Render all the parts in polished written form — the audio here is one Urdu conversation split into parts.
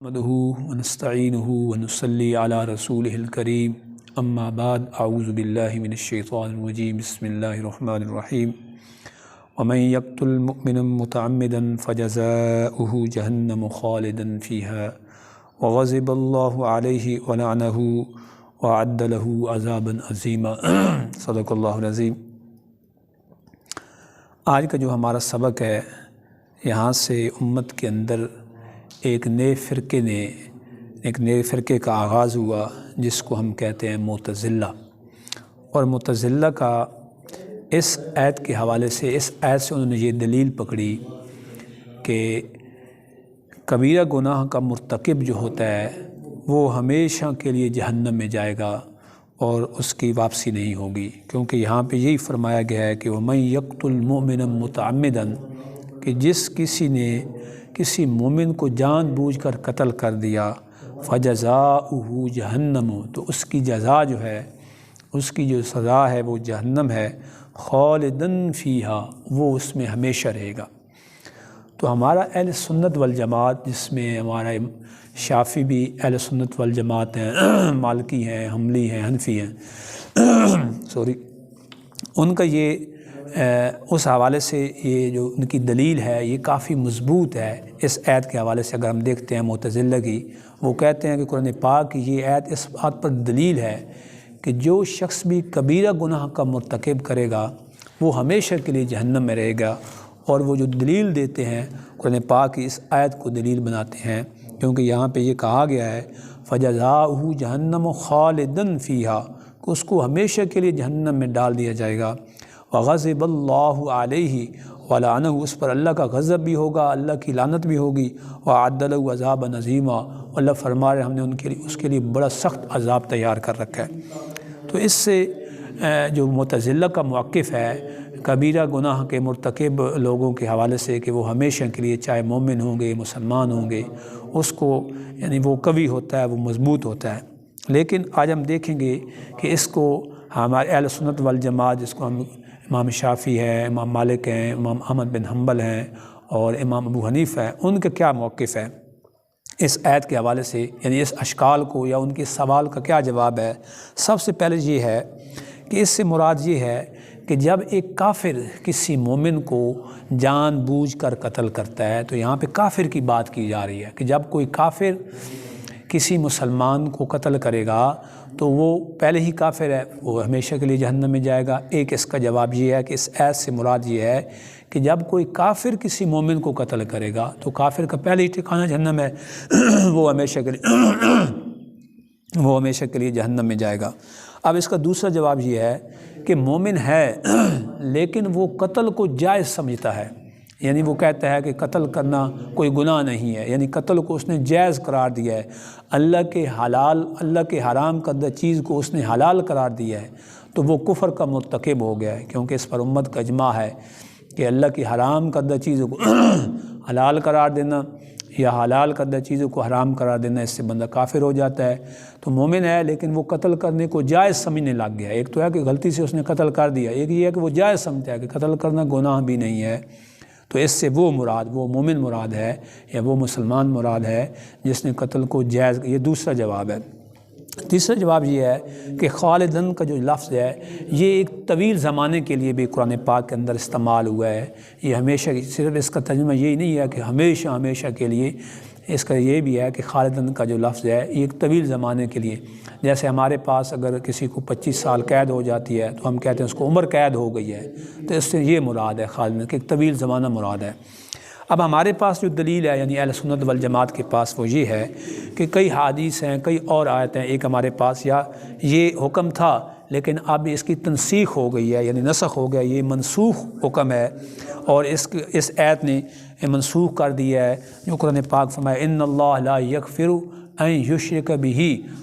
نحمده ونستعینه ونصلی علی رسولہ الکریم اما بعد اعوذ باللہ من الشیطان الرجیم بسم اللہ الرحمن الرحیم ومن یقتل مؤمنا متعمدا فجزاؤہ جہنم خالدا فیہا وغضب اللہ علیہ ولعنہ وأعد له عذابا عظیما صدق اللہ العظیم۔ آج کا جو ہمارا سبق ہے، یہاں سے امت کے اندر ایک نئے فرقے کا آغاز ہوا جس کو ہم کہتے ہیں معتزلہ۔ اور معتزلہ کا اس آیت کے حوالے سے، اس آیت سے انہوں نے یہ دلیل پکڑی کہ کبیرہ گناہ کا مرتکب جو ہوتا ہے وہ ہمیشہ کے لیے جہنم میں جائے گا اور اس کی واپسی نہیں ہوگی، کیونکہ یہاں پہ یہی فرمایا گیا ہے کہ وَمَن يَقْتُلْ مُؤْمِنًا مُتَعَمِّدًا، کہ جس کسی نے کسی مومن کو جان بوجھ کر قتل کر دیا، فَجَزَاؤُهُ جَهَنَّمُ، تو اس کی جزا جو ہے، اس کی جو سزا ہے وہ جہنم ہے، خالداً فیہا، وہ اس میں ہمیشہ رہے گا۔ تو ہمارا اہل سنت والجماعت، جس میں ہمارا شافعی بھی اہل سنت والجماعت ہیں، مالکی ہیں، حنبلی ہیں، حنفی ہیں ان کا یہ اس حوالے سے یہ جو ان کی دلیل ہے یہ کافی مضبوط ہے۔ اس آیت کے حوالے سے اگر ہم دیکھتے ہیں معتزلہ کی، وہ کہتے ہیں کہ قرآن پاک کی یہ آیت اس بات پر دلیل ہے کہ جو شخص بھی کبیرہ گناہ کا مرتکب کرے گا وہ ہمیشہ کے لیے جہنم میں رہے گا، اور وہ جو دلیل دیتے ہیں قرآن پاک کی اس آیت کو دلیل بناتے ہیں، کیونکہ یہاں پہ یہ کہا گیا ہے فَجَزَاؤُهُ جَهَنَّمُ خَالِدًا فِيهَا، کہ اس کو ہمیشہ کے لیے جہنم میں ڈال دیا جائے گا۔ وغضب اللہ علیہ ولعنہ، اس پر اللہ کا غضب بھی ہوگا، اللہ کی لعنت بھی ہوگی، وأعد له عذابا عظیما، اللہ فرما رہے ہم نے اس کے لیے بڑا سخت عذاب تیار کر رکھا ہے۔ تو اس سے جو معتزلہ کا موقف ہے کبیرہ گناہ کے مرتکب لوگوں کے حوالے سے کہ وہ ہمیشہ کے لیے چاہے مومن ہوں گے مسلمان ہوں گے، اس کو یعنی وہ قوی ہوتا ہے، وہ مضبوط ہوتا ہے۔ لیکن آج ہم دیکھیں گے کہ اس کو ہمارے اہل سنت والجماعت، جس کو ہم امام شافعی ہے، امام مالک ہیں، امام احمد بن حنبل ہیں اور امام ابو حنیفہ ہیں، ان کا کیا موقف ہے اس آیت کے حوالے سے، یعنی اس اشکال کو یا ان کے سوال کا کیا جواب ہے۔ سب سے پہلے یہ ہے کہ اس سے مراد یہ ہے کہ جب ایک کافر کسی مومن کو جان بوجھ کر قتل کرتا ہے، تو یہاں پہ کافر کی بات کی جا رہی ہے کہ جب کوئی کافر کسی مسلمان کو قتل کرے گا تو وہ پہلے ہی کافر ہے، وہ ہمیشہ کے لیے جہنم میں جائے گا۔ ایک اس کا جواب یہ ہے کہ اس آیت سے مراد یہ ہے کہ جب کوئی کافر کسی مومن کو قتل کرے گا تو کافر کا پہلے ہی ٹھکانہ جہنم ہے، وہ ہمیشہ کے لیے جہنم میں جائے گا۔ اب اس کا دوسرا جواب یہ ہے کہ مومن ہے لیکن وہ قتل کو جائز سمجھتا ہے، یعنی وہ کہتا ہے کہ قتل کرنا کوئی گناہ نہیں ہے، یعنی قتل کو اس نے جائز قرار دیا ہے، اللہ کے حرام کردہ چیز کو اس نے حلال قرار دیا ہے، تو وہ کفر کا مرتکب ہو گیا ہے، کیونکہ اس پر امت کا اجماع ہے کہ اللہ کی حرام کردہ چیزوں کو حلال قرار دینا یا حلال کردہ چیزوں کو حرام قرار دینا، اس سے بندہ کافر ہو جاتا ہے۔ تو مومن ہے لیکن وہ قتل کرنے کو جائز سمجھنے لگ گیا۔ ایک تو ہے کہ غلطی سے اس نے قتل کر دیا، ایک یہ ہے کہ وہ جائز سمجھتا ہے کہ قتل کرنا گناہ بھی نہیں ہے۔ تو اس سے وہ مومن مراد ہے یا وہ مسلمان مراد ہے جس نے قتل کو جائز، یہ دوسرا جواب ہے۔ تیسرا جواب یہ ہے کہ خالدن کا جو لفظ ہے یہ ایک طویل زمانے کے لیے بھی قرآن پاک کے اندر استعمال ہوا ہے، یہ ہمیشہ، صرف اس کا ترجمہ یہی نہیں ہے کہ ہمیشہ کے لیے، اس کا یہ بھی ہے کہ خالدن کا جو لفظ ہے یہ ایک طویل زمانے کے لیے۔ جیسے ہمارے پاس اگر کسی کو 25 سال قید ہو جاتی ہے تو ہم کہتے ہیں اس کو عمر قید ہو گئی ہے، تو اس سے یہ مراد ہے خالدن کہ ایک طویل زمانہ مراد ہے۔ اب ہمارے پاس جو دلیل ہے یعنی اہل سنت والجماعت کے پاس وہ یہ ہے کہ کئی حدیث ہیں، کئی اور آیتیں، ایک ہمارے پاس یا یہ حکم تھا لیکن اب اس کی تنسیخ ہو گئی ہے، یعنی نسخ ہو گیا، یہ منسوخ حکم ہے اور اس آیت نے منسوخ کر دیا ہے، جو قرآن پاک فرمایا ان اللہ لا یغفر ان یشرک بہ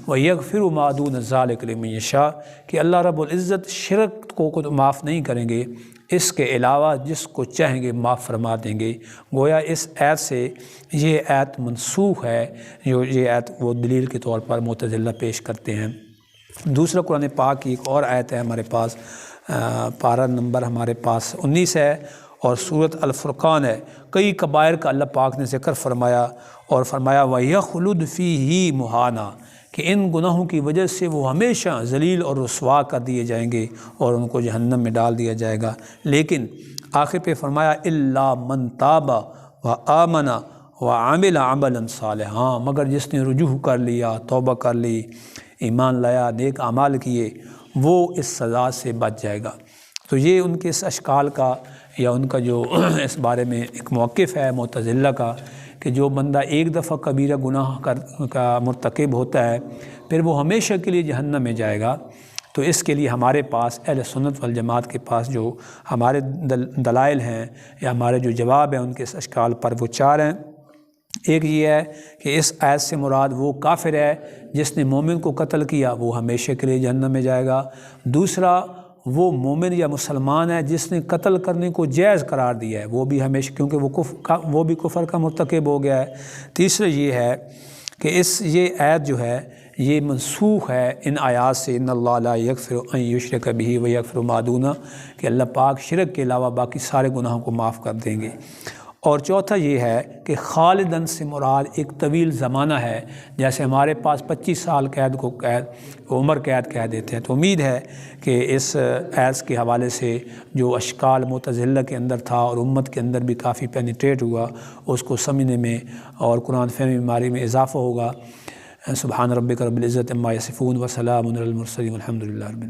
ویغفر ما دون ذلک لمن یشاء، کہ اللہ رب العزت شرک کو معاف نہیں کریں گے، اس کے علاوہ جس کو چاہیں گے معاف فرما دیں گے۔ گویا اس آیت سے یہ آیت منسوخ ہے، یہ آیت وہ دلیل کے طور پر معتزلہ پیش کرتے ہیں۔ دوسرا قرآن پاک کی ایک اور آیت ہے ہمارے پاس، پارہ نمبر ہمارے پاس 19 ہے اور سورۃ الفرقان ہے۔ کئی کبائر کا اللہ پاک نے ذکر فرمایا اور فرمایا وَيَخْلُدْ فِيهِ مُهَانًا کہ ان گناہوں کی وجہ سے وہ ہمیشہ ذلیل اور رسوا کر دیے جائیں گے اور ان کو جہنم میں ڈال دیا جائے گا۔ لیکن آخر پہ فرمایا اِلَّا مَن تَابَ وَآمَنَ وَعَمِلَ عَمَلًا صَالِحًا، مگر جس نے رجوع کر لیا، توبہ کر لی، ایمان لایا، نیک اعمال کیے، وہ اس سزا سے بچ جائے گا۔ تو یہ ان کے اس اشکال کا یا ان کا جو اس بارے میں ایک موقف ہے معتزلہ کا کہ جو بندہ ایک دفعہ کبیرہ گناہ کا مرتکب ہوتا ہے پھر وہ ہمیشہ کے لیے جہنم میں جائے گا۔ تو اس کے لیے ہمارے پاس اہل سنت والجماعت کے پاس جو ہمارے دلائل ہیں یا ہمارے جو جواب ہیں ان کے اس اشکال پر وہ چار ہیں۔ ایک یہ ہے کہ اس آیت سے مراد وہ کافر ہے جس نے مومن کو قتل کیا، وہ ہمیشہ کے لیے جہنم میں جائے گا۔ دوسرا وہ مومن یا مسلمان ہے جس نے قتل کرنے کو جائز قرار دیا ہے، وہ بھی ہمیشہ، کیونکہ وہ بھی کفر کا مرتکب ہو گیا ہے۔ تیسرا یہ ہے کہ یہ آیت جو ہے یہ منسوخ ہے ان آیات سے، ان اللہ لا یغفر ان یشرک بہ ویغفر ما دون، کہ اللہ پاک شرک کے علاوہ باقی سارے گناہوں کو معاف کر دیں گے۔ اور چوتھا یہ ہے کہ خالدن سے مراد ایک طویل زمانہ ہے، جیسے ہمارے پاس 25 سال قید کو عمر قید کہہ دیتے ہیں۔ تو امید ہے کہ اس آیت کے حوالے سے جو اشکال معتزلہ کے اندر تھا اور امت کے اندر بھی کافی پینیٹریٹ ہوا، اس کو سمجھنے میں اور قرآن فہمی بیماری میں اضافہ ہوگا۔ سبحان ربک رب العزت عما یصفون وسلام علی المرسلین والحمد للہ رب العالمین۔